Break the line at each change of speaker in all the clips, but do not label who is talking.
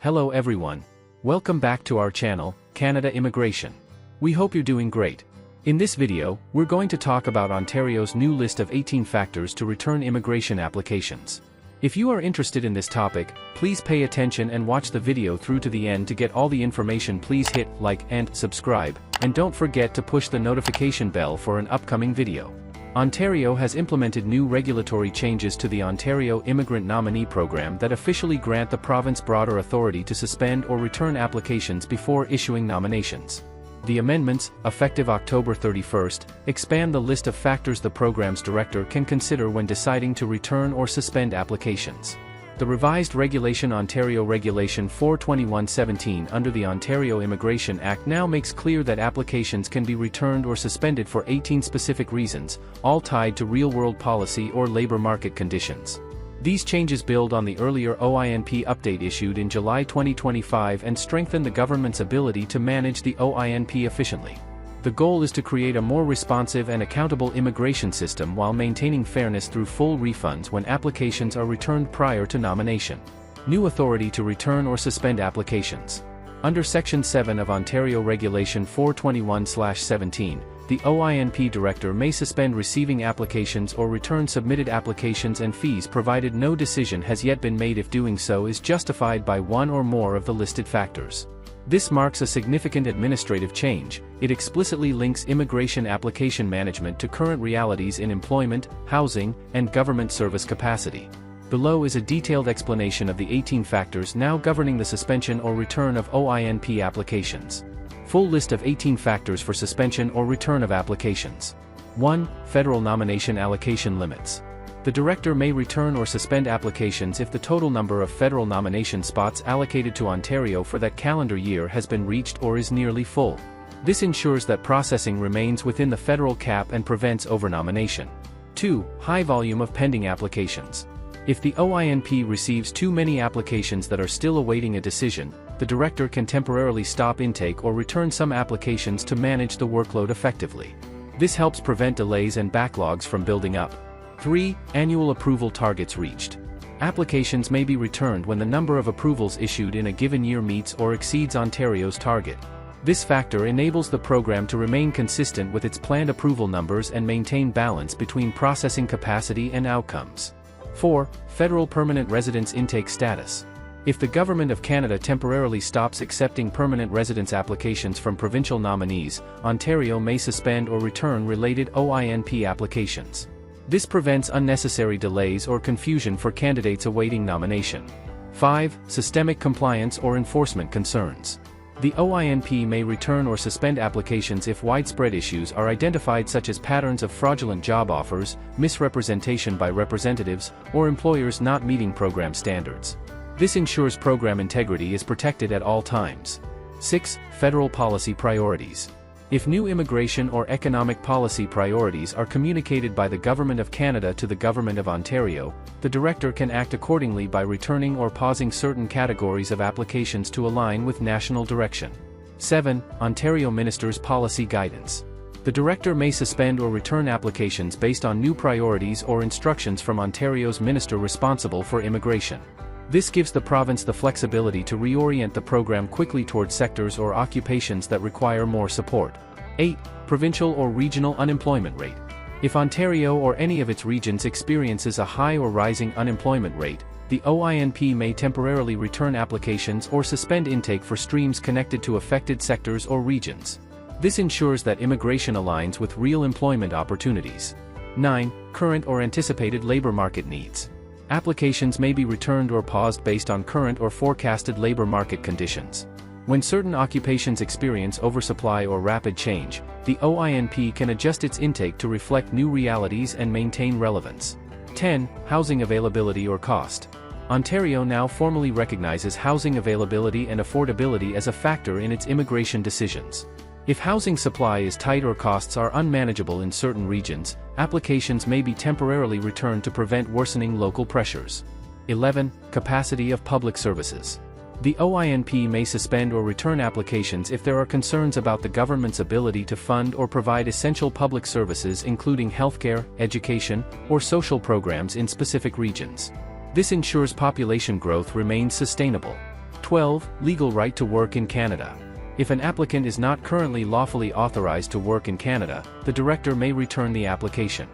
Hello everyone. Welcome back to our channel, Canada Immigration. We hope you're doing great. In this video, we're going to talk about Ontario's new list of 18 factors to return immigration applications. If you are interested in this topic, please pay attention and watch the video through to the end to get all the information. Please hit like and subscribe, and don't forget to push the notification bell for an upcoming video. Ontario has implemented new regulatory changes to the Ontario Immigrant Nominee Program that officially grant the province broader authority to suspend or return applications before issuing nominations. The amendments, effective October 31st, expand the list of factors the program's director can consider when deciding to return or suspend applications. The revised Regulation Ontario Regulation 421/17 under the Ontario Immigration Act now makes clear that applications can be returned or suspended for 18 specific reasons, all tied to real-world policy or labor market conditions. These changes build on the earlier OINP update issued in July 2025 and strengthen the government's ability to manage the OINP efficiently. The goal is to create a more responsive and accountable immigration system while maintaining fairness through full refunds when applications are returned prior to nomination. New authority to return or suspend applications. Under Section 7 of Ontario Regulation 421/17, the OINP director may suspend receiving applications or return submitted applications and fees provided no decision has yet been made if doing so is justified by one or more of the listed factors. This marks a significant administrative change. It explicitly links immigration application management to current realities in employment, housing, and government service capacity. Below is a detailed explanation of the 18 factors now governing the suspension or return of OINP applications. Full list of 18 factors for suspension or return of applications. 1. Federal nomination allocation limits. The director may return or suspend applications if the total number of federal nomination spots allocated to Ontario for that calendar year has been reached or is nearly full. This ensures that processing remains within the federal cap and prevents overnomination. 2. High volume of pending applications. If the OINP receives too many applications that are still awaiting a decision, the director can temporarily stop intake or return some applications to manage the workload effectively. This helps prevent delays and backlogs from building up. 3. Annual approval targets reached. Applications may be returned when the number of approvals issued in a given year meets or exceeds Ontario's target. This factor enables the program to remain consistent with its planned approval numbers and maintain balance between processing capacity and outcomes. 4. Federal permanent residence intake status. If the Government of Canada temporarily stops accepting permanent residence applications from provincial nominees, Ontario may suspend or return related OINP applications. This prevents unnecessary delays or confusion for candidates awaiting nomination. 5. Systemic compliance or enforcement concerns. The OINP may return or suspend applications if widespread issues are identified, such as patterns of fraudulent job offers, misrepresentation by representatives, or employers not meeting program standards. This ensures program integrity is protected at all times. 6. Federal policy priorities. If new immigration or economic policy priorities are communicated by the Government of Canada to the Government of Ontario, the director can act accordingly by returning or pausing certain categories of applications to align with national direction. 7. Ontario Minister's policy guidance. The director may suspend or return applications based on new priorities or instructions from Ontario's minister responsible for immigration. This gives the province the flexibility to reorient the program quickly towards sectors or occupations that require more support. 8. Provincial or regional unemployment rate. If Ontario or any of its regions experiences a high or rising unemployment rate, the OINP may temporarily return applications or suspend intake for streams connected to affected sectors or regions. This ensures that immigration aligns with real employment opportunities. 9. Current or anticipated labor market needs. Applications may be returned or paused based on current or forecasted labor market conditions. When certain occupations experience oversupply or rapid change, the OINP can adjust its intake to reflect new realities and maintain relevance. 10. Housing availability or cost. Ontario now formally recognizes housing availability and affordability as a factor in its immigration decisions. If housing supply is tight or costs are unmanageable in certain regions, applications may be temporarily returned to prevent worsening local pressures. 11. Capacity of public services. The OINP may suspend or return applications if there are concerns about the government's ability to fund or provide essential public services, including healthcare, education, or social programs in specific regions. This ensures population growth remains sustainable. 12. Legal right to work in Canada. If an applicant is not currently lawfully authorized to work in Canada, the director may return the application.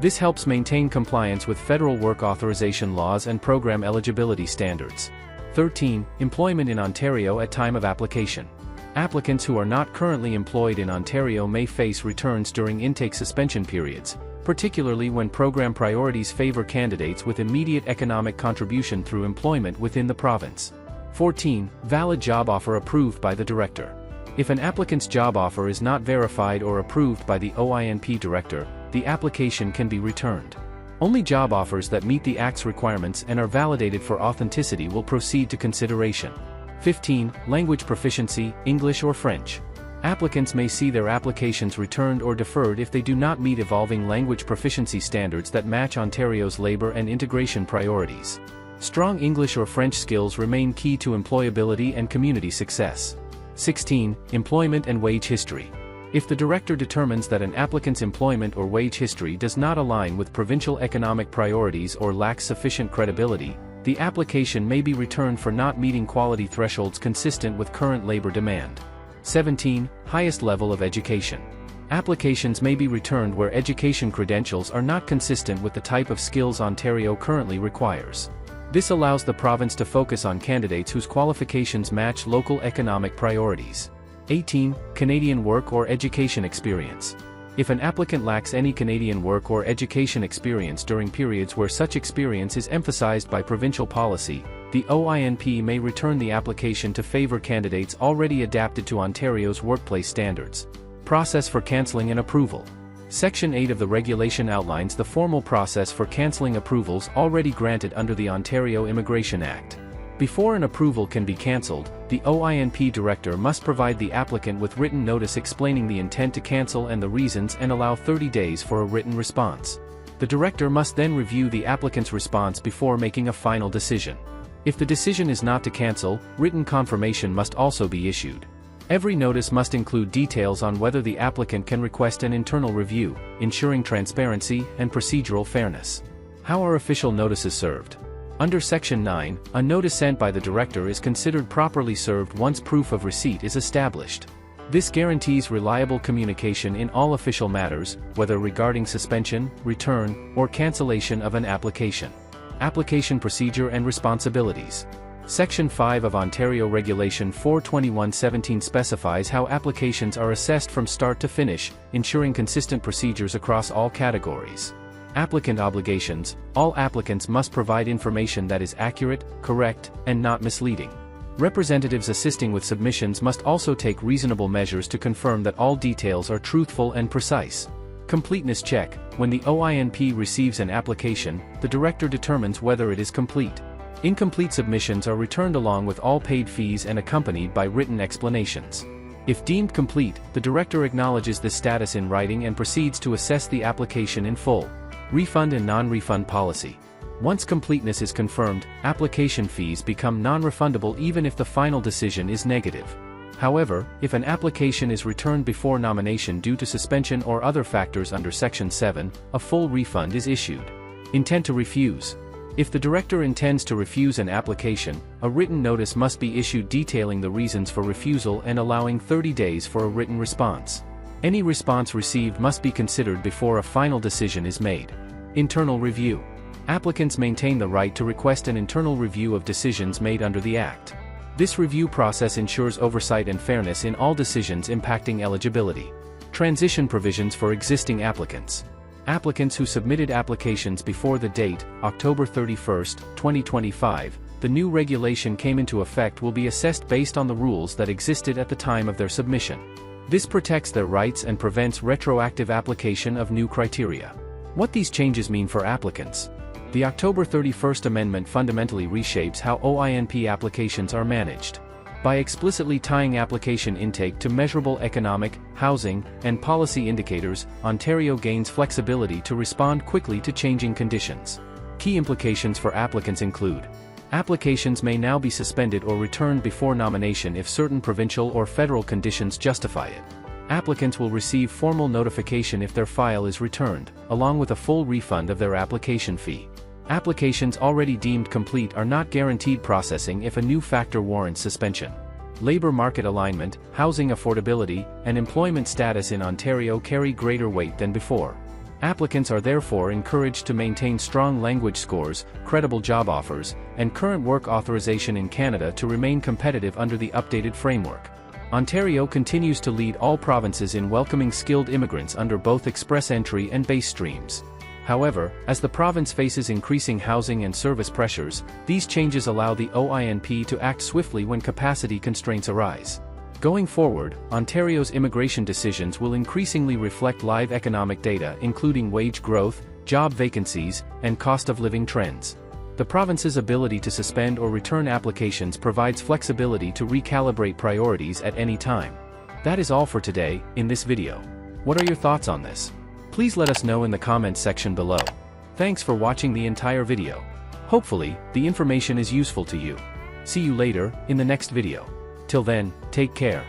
This helps maintain compliance with federal work authorization laws and program eligibility standards. 13. Employment in Ontario at time of application. Applicants who are not currently employed in Ontario may face returns during intake suspension periods, particularly when program priorities favor candidates with immediate economic contribution through employment within the province. 14. Valid job offer approved by the director. If an applicant's job offer is not verified or approved by the OINP director, the application can be returned. Only job offers that meet the Act's requirements and are validated for authenticity will proceed to consideration. 15. Language proficiency, English or French. Applicants may see their applications returned or deferred if they do not meet evolving language proficiency standards that match Ontario's labor and integration priorities. Strong English or French skills remain key to employability and community success. 16. Employment and wage history. If the director determines that an applicant's employment or wage history does not align with provincial economic priorities or lacks sufficient credibility, the application may be returned for not meeting quality thresholds consistent with current labor demand. 17. Highest level of education. Applications may be returned where education credentials are not consistent with the type of skills Ontario currently requires. This allows the province to focus on candidates whose qualifications match local economic priorities. 18. Canadian work or education experience. If an applicant lacks any Canadian work or education experience during periods where such experience is emphasized by provincial policy, the OINP may return the application to favor candidates already adapted to Ontario's workplace standards. Process for cancelling an approval. Section 8 of the regulation outlines the formal process for cancelling approvals already granted under the Ontario Immigration Act. Before an approval can be cancelled, the OINP director must provide the applicant with written notice explaining the intent to cancel and the reasons and allow 30 days for a written response. The director must then review the applicant's response before making a final decision. If the decision is not to cancel, written confirmation must also be issued. Every notice must include details on whether the applicant can request an internal review, ensuring transparency and procedural fairness. How are official notices served? Under Section 9, a notice sent by the director is considered properly served once proof of receipt is established. This guarantees reliable communication in all official matters, whether regarding suspension, return, or cancellation of an application. Application procedure and responsibilities. Section 5 of Ontario Regulation 421/17 specifies how applications are assessed from start to finish, ensuring consistent procedures across all categories. Applicant obligations. All applicants must provide information that is accurate, correct, and not misleading. Representatives assisting with submissions must also take reasonable measures to confirm that all details are truthful and precise. Completeness check. When the OINP receives an application, the director determines whether it is complete. Incomplete submissions are returned along with all paid fees and accompanied by written explanations. If deemed complete, the director acknowledges this status in writing and proceeds to assess the application in full. Refund and non-refund policy. Once completeness is confirmed, application fees become non-refundable even if the final decision is negative. However, if an application is returned before nomination due to suspension or other factors under Section 7, a full refund is issued. Intent to refuse. If the director intends to refuse an application, a written notice must be issued detailing the reasons for refusal and allowing 30 days for a written response. Any response received must be considered before a final decision is made. Internal review. Applicants maintain the right to request an internal review of decisions made under the Act. This review process ensures oversight and fairness in all decisions impacting eligibility. Transition provisions for existing applicants. Applicants who submitted applications before the date, October 31, 2025, the new regulation came into effect will be assessed based on the rules that existed at the time of their submission. This protects their rights and prevents retroactive application of new criteria. What these changes mean for applicants. The October 31 amendment fundamentally reshapes how OINP applications are managed. By explicitly tying application intake to measurable economic, housing, and policy indicators, Ontario gains flexibility to respond quickly to changing conditions. Key implications for applicants include: applications may now be suspended or returned before nomination if certain provincial or federal conditions justify it. Applicants will receive formal notification if their file is returned, along with a full refund of their application fee. Applications already deemed complete are not guaranteed processing if a new factor warrants suspension. Labor market alignment, housing affordability, and employment status in Ontario carry greater weight than before. Applicants are therefore encouraged to maintain strong language scores, credible job offers, and current work authorization in Canada to remain competitive under the updated framework. Ontario continues to lead all provinces in welcoming skilled immigrants under both express entry and base streams. However, as the province faces increasing housing and service pressures, these changes allow the OINP to act swiftly when capacity constraints arise. Going forward, Ontario's immigration decisions will increasingly reflect live economic data including wage growth, job vacancies, and cost of living trends. The province's ability to suspend or return applications provides flexibility to recalibrate priorities at any time. That is all for today, in this video. What are your thoughts on this? Please let us know in the comments section below. Thanks for watching the entire video. Hopefully, the information is useful to you. See you later, in the next video. Till then, take care.